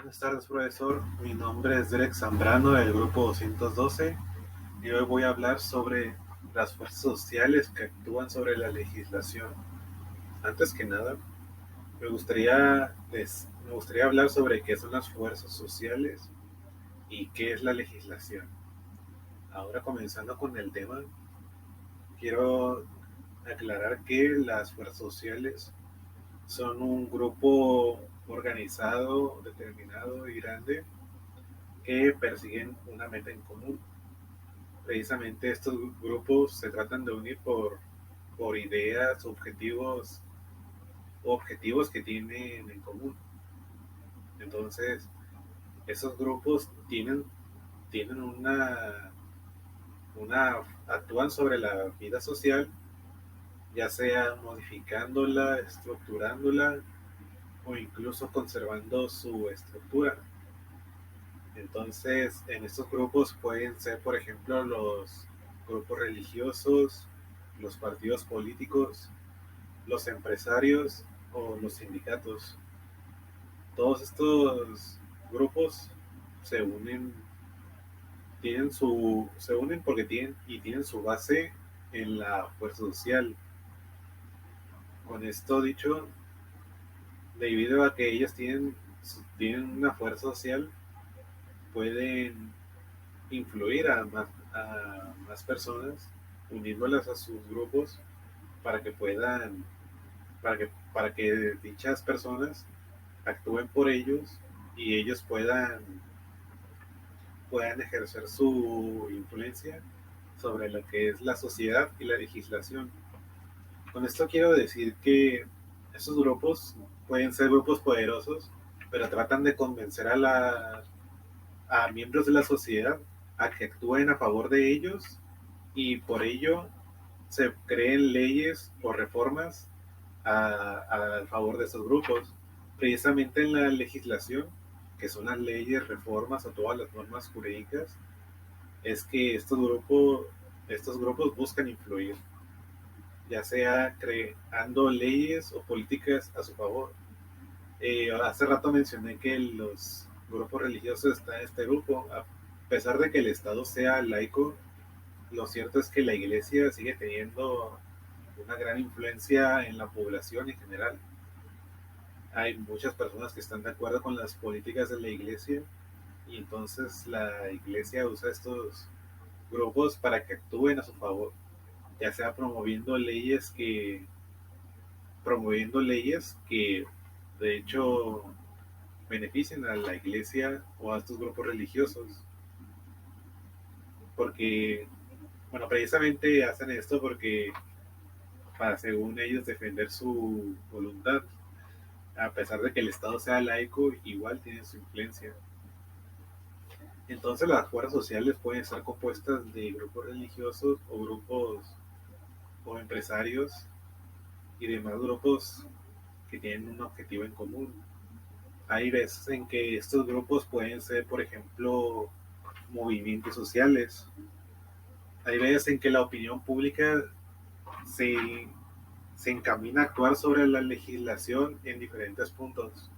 Buenas tardes, profesor. Mi nombre es Derek Zambrano del grupo 212 y hoy voy a hablar sobre las fuerzas sociales que actúan sobre la legislación. Antes que nada, me gustaría hablar sobre qué son las fuerzas sociales y qué es la legislación. Ahora, comenzando con el tema, quiero aclarar que las fuerzas sociales son un grupo organizado, determinado y grande que persiguen una meta en común. Precisamente estos grupos se tratan de unir por ideas, objetivos que tienen en común. Entonces, esos grupos tienen actúan sobre la vida social, ya sea modificándola, estructurándola o incluso conservando su estructura. Entonces, en estos grupos pueden ser, por ejemplo, los grupos religiosos, los partidos políticos, los empresarios o los sindicatos. Todos estos grupos se unen, se unen porque tienen su base en la fuerza social. Con esto dicho, debido a que ellos tienen una fuerza social, pueden influir a más personas, uniéndolas a sus grupos para que puedan, para que dichas personas actúen por ellos y ellos puedan ejercer su influencia sobre lo que es la sociedad y la legislación. Con esto quiero decir que esos grupos pueden ser grupos poderosos, pero tratan de convencer a miembros de la sociedad a que actúen a favor de ellos y por ello se creen leyes o reformas a favor de esos grupos. Precisamente en la legislación, que son las leyes, reformas o todas las normas jurídicas, es que estos grupos buscan influir, ya sea creando leyes o políticas a su favor. Hace rato mencioné que los grupos religiosos están en este grupo. A pesar de que el Estado sea laico, lo cierto es que la iglesia sigue teniendo una gran influencia en la población en general. Hay muchas personas que están de acuerdo con las políticas de la iglesia y entonces la iglesia usa estos grupos para que actúen a su favor, ya sea promoviendo leyes que de hecho beneficien a la iglesia o a estos grupos religiosos, porque, bueno, precisamente hacen esto porque para, según ellos, defender su voluntad. A pesar de que el Estado sea laico, igual tiene su influencia. Entonces las fuerzas sociales pueden estar compuestas de grupos religiosos o grupos o empresarios y demás grupos que tienen un objetivo en común. Hay veces en que estos grupos pueden ser, por ejemplo, movimientos sociales. Hay veces en que la opinión pública se, se encamina a actuar sobre la legislación en diferentes puntos.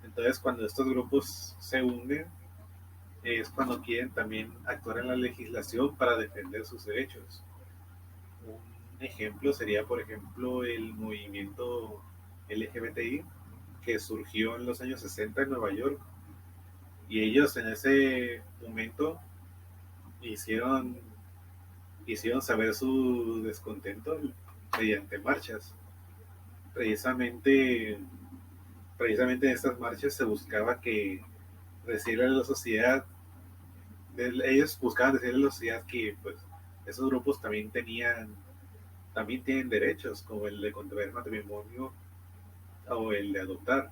Entonces, cuando estos grupos se unen, es cuando quieren también actuar en la legislación para defender sus derechos. Un ejemplo sería, por ejemplo, el movimiento LGBTI que surgió en los años 60 en Nueva York y ellos en ese momento hicieron, hicieron saber su descontento mediante marchas. Precisamente, precisamente en estas marchas se buscaba que decirle a la sociedad, ellos buscaban decirle a la sociedad que pues esos grupos también tienen derechos, como el de contraer matrimonio o el de adoptar.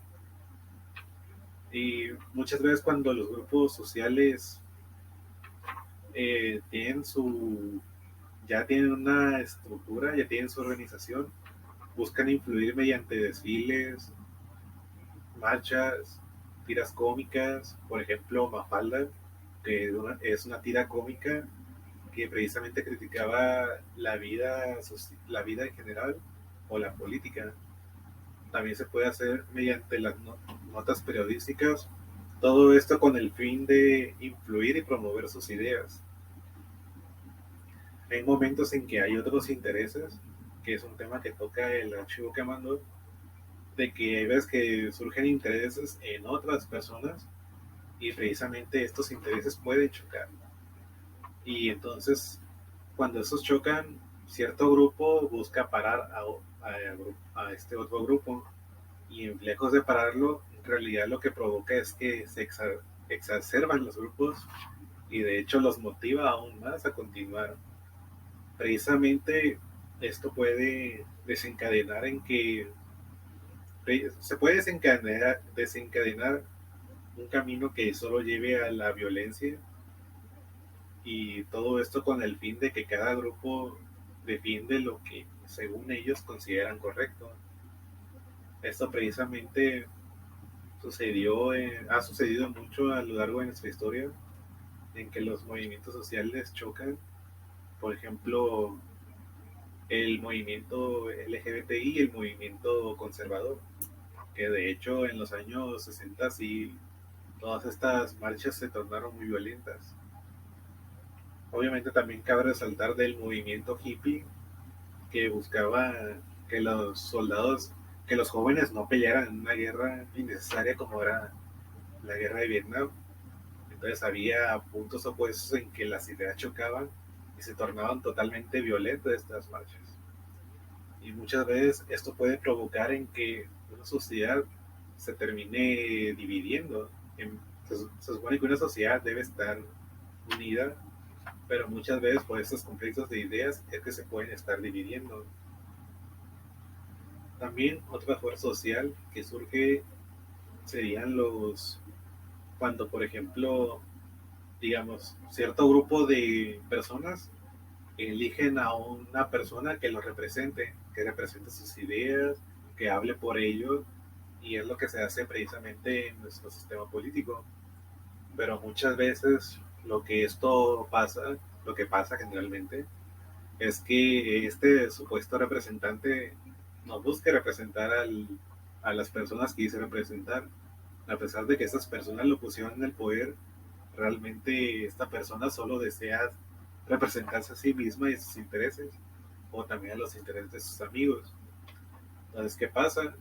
Y muchas veces cuando los grupos sociales tienen ya tienen una estructura, ya tienen su organización, buscan influir mediante desfiles, marchas, tiras cómicas, por ejemplo, Mafalda, que es una tira cómica que precisamente criticaba la vida en general o la política. También se puede hacer mediante las notas periodísticas Todo esto con el fin de influir y promover sus ideas. Hay momentos en que hay otros intereses, que es un tema que toca el archivo que mandó, de que hay veces que surgen intereses en otras personas y precisamente estos intereses pueden chocar. Y entonces, cuando estos chocan, cierto grupo busca parar a este otro grupo y lejos de pararlo, en realidad lo que provoca es que se exacerban los grupos y de hecho los motiva aún más a continuar. Precisamente esto puede desencadenar en que se puede desencadenar un camino que solo lleve a la violencia y todo esto con el fin de que cada grupo defiende lo que según ellos consideran correcto. Esto precisamente ha sucedido mucho a lo largo de nuestra historia en que los movimientos sociales chocan. Por ejemplo, el movimiento LGBTI y el movimiento conservador, que de hecho en los años 60 sí, todas estas marchas se tornaron muy violentas. Obviamente también cabe resaltar del movimiento hippie que buscaba que los soldados, que los jóvenes no pelearan en una guerra innecesaria como era la guerra de Vietnam. Entonces había puntos opuestos en que las ideas chocaban y se tornaban totalmente violentas estas marchas. Y muchas veces esto puede provocar en que una sociedad se termine dividiendo. Se supone que una sociedad debe estar unida, pero muchas veces por estos conflictos de ideas es que se pueden estar dividiendo. También otra fuerza social que surge serían cuando por ejemplo, digamos, cierto grupo de personas eligen a una persona que represente sus ideas, que hable por ellos, y es lo que se hace precisamente en nuestro sistema político. Pero muchas veces lo que pasa generalmente, es que este supuesto representante no busque representar a las personas que dice representar, a pesar de que estas personas lo pusieron en el poder, realmente esta persona solo desea representarse a sí misma y a sus intereses, o también a los intereses de sus amigos. Entonces, ¿qué pasa?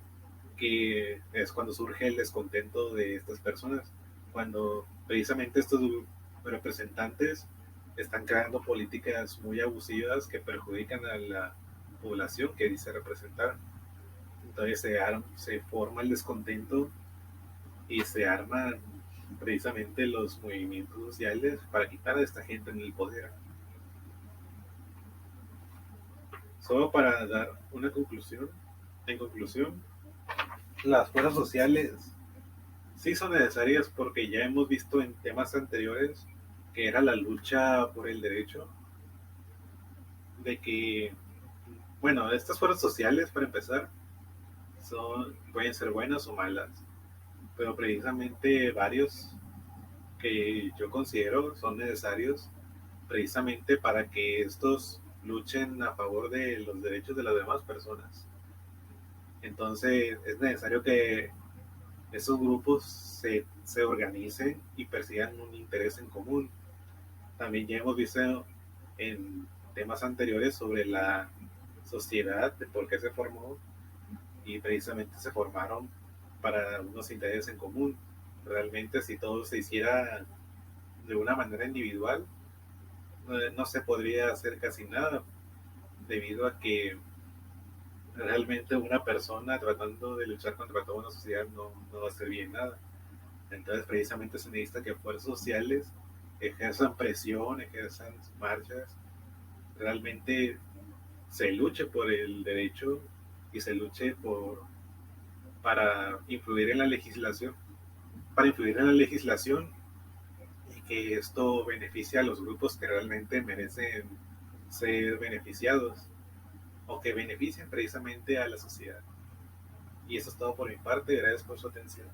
Que es cuando surge el descontento de estas personas, cuando precisamente estos representantes están creando políticas muy abusivas que perjudican a la población que dice representar. Entonces se forma el descontento y se arman precisamente los movimientos sociales para quitar a esta gente en el poder. Solo para dar una conclusión, en conclusión, las fuerzas sociales sí son necesarias porque ya hemos visto en temas anteriores que era la lucha por el derecho de que, bueno, estas fuerzas sociales para empezar pueden ser buenas o malas, pero precisamente varios que yo considero son necesarios precisamente para que estos luchen a favor de los derechos de las demás personas. Entonces es necesario que esos grupos se organicen y persigan un interés en común. También ya hemos visto en temas anteriores sobre la sociedad, de por qué se formó, y precisamente se formaron para unos intereses en común. Realmente si todo se hiciera de una manera individual, no se podría hacer casi nada, debido a que realmente una persona tratando de luchar contra toda una sociedad no va a hacer bien nada. Entonces precisamente se necesita que fuerzas sociales ejerzan presión, ejerzan marchas, realmente se luche por el derecho y se luche para influir en la legislación, y que esto beneficie a los grupos que realmente merecen ser beneficiados o que beneficien precisamente a la sociedad. Y eso es todo por mi parte, gracias por su atención.